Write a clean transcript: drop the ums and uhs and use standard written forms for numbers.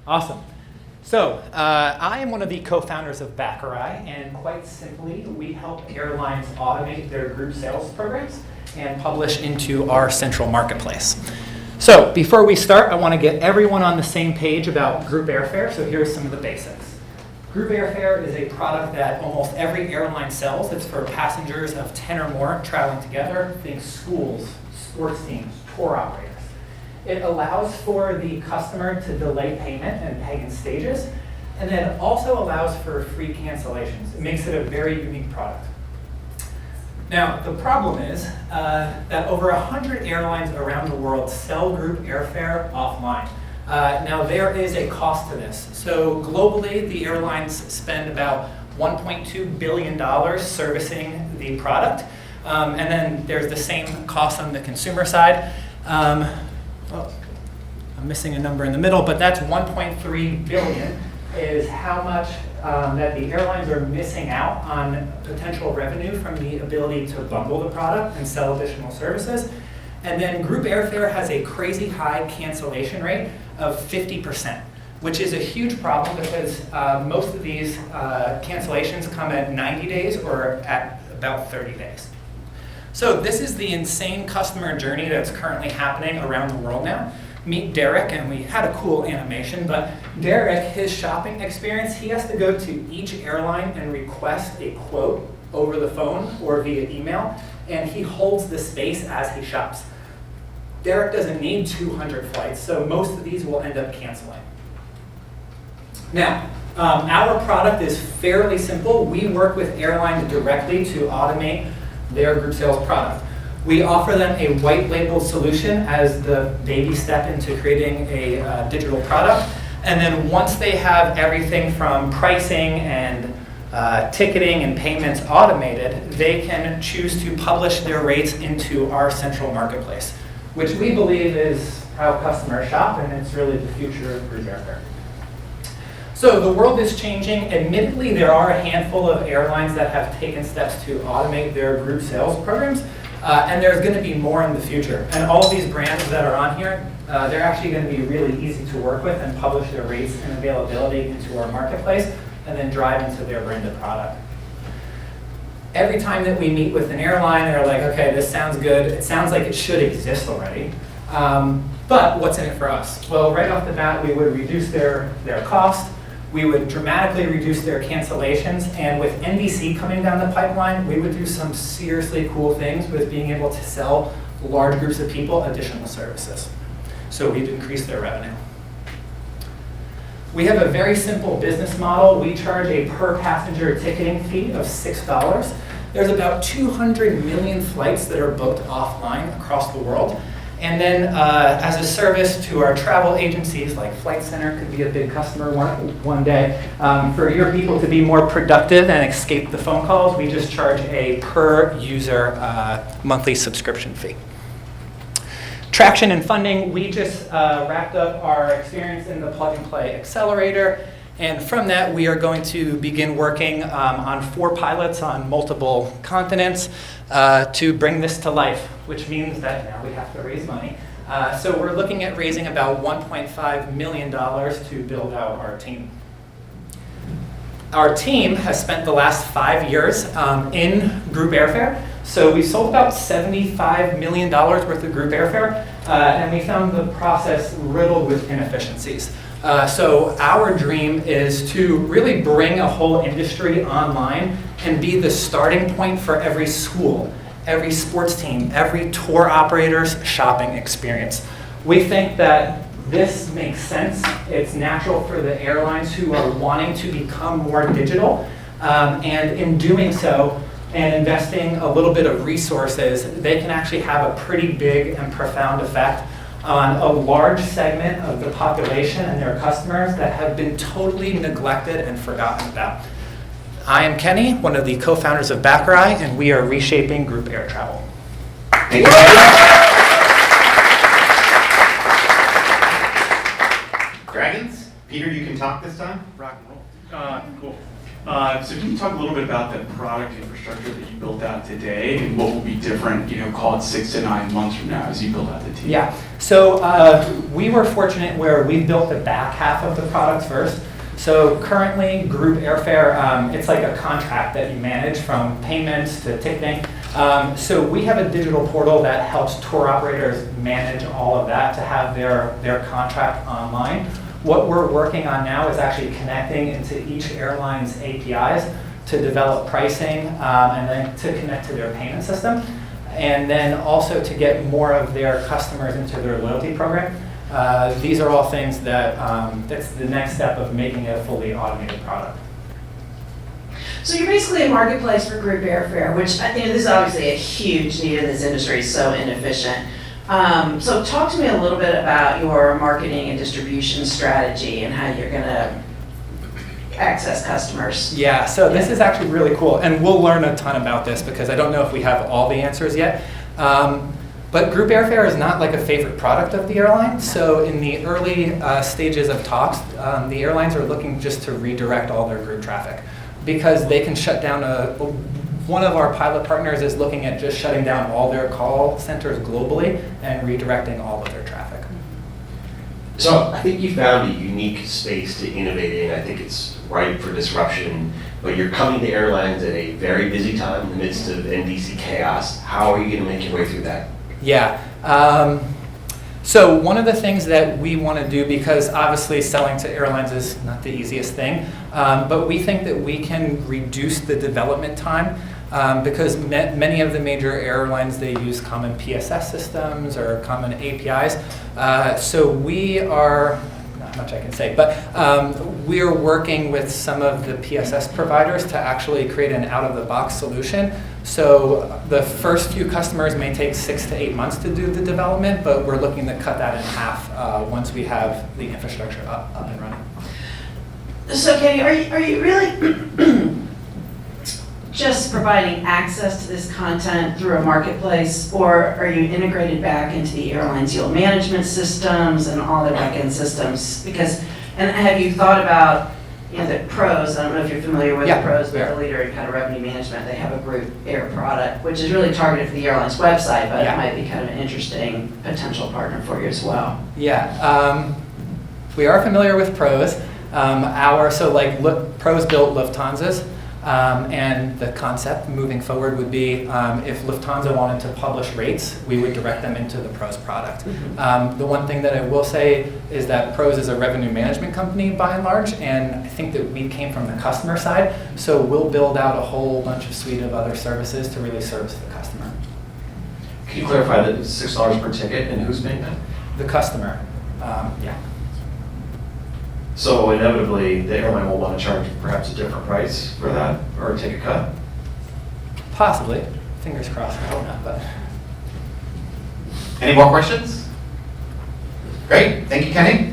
Awesome. So I am one of the co-founders of Bacarai, and quite simply, we help airlines automate their group sales programs and publish into our central marketplace. So before we start, I want to get everyone on the same page about group airfare, so here's some of the basics. Group airfare is a product that almost every airline sells. It's for passengers of 10 or more traveling together. Think schools, sports teams, tour operators. It allows for the customer to delay payment and pay in stages, and then also allows for free cancellations. It makes it a very unique product. Now, the problem is that over 100 airlines around the world sell group airfare offline. Now, there is a cost to this. So globally, the airlines spend about $1.2 billion servicing the product. And then there's the same cost on the consumer side. Oh, I'm missing a number in the middle, but that's 1.3 billion is how much that the airlines are missing out on potential revenue from the ability to bundle the product and sell additional services. And then group airfare has a crazy high cancellation rate of 50%, which is a huge problem because most of these cancellations come at 90 days or at about 30 days. So this is the insane customer journey that's currently happening around the world now. Meet Derek, and we had a cool animation, but Derek, his shopping experience, he has to go to each airline and request a quote over the phone or via email, and he holds the space as he shops. Derek doesn't need 200 flights, so most of these will end up canceling. Now, our product is fairly simple. We work with airlines directly to automate their group sales product. We offer them a white label solution as the baby step into creating a digital product. And then once they have everything from pricing and ticketing and payments automated, they can choose to publish their rates into our central marketplace, which we believe is how customers shop, and it's really the future of group airfare. So the world is changing. Admittedly, there are a handful of airlines that have taken steps to automate their group sales programs, and there's going to be more in the future. And all of these brands that are on here, they're actually going to be really easy to work with and publish their rates and availability into our marketplace, and then drive into their branded product. Every time that we meet with an airline, they're like, okay, this sounds good. It sounds like it should exist already. But what's in it for us? Well, right off the bat, we would reduce their cost. We would dramatically reduce their cancellations, and with NBC coming down the pipeline, we would do some seriously cool things with being able to sell large groups of people additional services. So we'd increase their revenue. We have a very simple business model. We charge a per passenger ticketing fee of $6. There's about 200 million flights that are booked offline across the world. And then as a service to our travel agencies, like Flight Center could be a big customer one day, for your people to be more productive and escape the phone calls, we just charge a per user monthly subscription fee. Traction and funding, we just wrapped up our experience in the Plug and Play Accelerator. And from that, we are going to begin working on 4 pilots on multiple continents to bring this to life, which means that now we have to raise money. So we're looking at raising about $1.5 million to build out our team. Our team has spent the last 5 years in group airfare. So we sold about $75 million worth of group airfare, and we found the process riddled with inefficiencies. So our dream is to really bring a whole industry online and be the starting point for every school, every sports team, every tour operator's shopping experience. We think that this makes sense. It's natural for the airlines who are wanting to become more digital, and in doing so and investing a little bit of resources, they can actually have a pretty big and profound effect on a large segment of the population and their customers that have been totally neglected and forgotten about. I am Kenny, one of the co-founders of Bacarai, and we are reshaping group air travel. Thank you. Dragons? Peter, you can talk this time? Rock and roll. Cool. So can you talk a little bit about the product infrastructure that you built out today and what will be different, call it 6 to 9 months from now as you build out the team? Yeah, so we were fortunate where we built the back half of the product first. So currently, group airfare, it's like a contract that you manage from payments to ticketing. So we have a digital portal that helps tour operators manage all of that to have their contract online. What we're working on now is actually connecting into each airline's APIs to develop pricing and then to connect to their payment system. And then also to get more of their customers into their loyalty program. These are all things that that's the next step of making it a fully automated product. So you're basically a marketplace for group airfare, which I think this is obviously a huge need in this industry, so inefficient. So talk to me a little bit about your marketing and distribution strategy and how you're going to access customers. Yeah, so this is actually really cool, and we'll learn a ton about this because I don't know if we have all the answers yet. But group airfare is not like a favorite product of the airline. So in the early stages of talks, the airlines are looking just to redirect all their group traffic because they can shut down one of our pilot partners is looking at just shutting down all their call centers globally and redirecting all of their traffic. So I think you found a unique space to innovate in. I think it's ripe for disruption, but you're coming to airlines at a very busy time in the midst of NDC chaos. How are you going to make your way through that? Yeah. So one of the things that we want to do, because obviously selling to airlines is not the easiest thing, but we think that we can reduce the development time because many of the major airlines, they use common PSS systems or common APIs. So we are, not much I can say, but we are working with some of the PSS providers to actually create an out-of-the-box solution. So the first few customers may take 6 to 8 months to do the development, but we're looking to cut that in half once we have the infrastructure up and running. So Katie, are you really just providing access to this content through a marketplace, or are you integrated back into the airline's yield management systems and all their back-end systems? And have you thought about the pros? I don't know if you're familiar with the pros, but the leader in kind of revenue management, they have a group air product, which is really targeted for the airline's website, but it might be kind of an interesting potential partner for you as well. Yeah, we are familiar with pros. Pros built Lufthansa's. And the concept moving forward would be if Lufthansa wanted to publish rates, we would direct them into the Pros product. The one thing that I will say is that Pros is a revenue management company by and large, and I think that we came from the customer side, so we'll build out a whole bunch of suite of other services to really service the customer. Can you clarify that it's $6 per ticket and who's paying that? The customer, yeah. So inevitably, the airline will want to charge perhaps a different price for that or take a cut? Possibly. Fingers crossed, I hope not, but. Any more questions? Great, thank you, Kenny.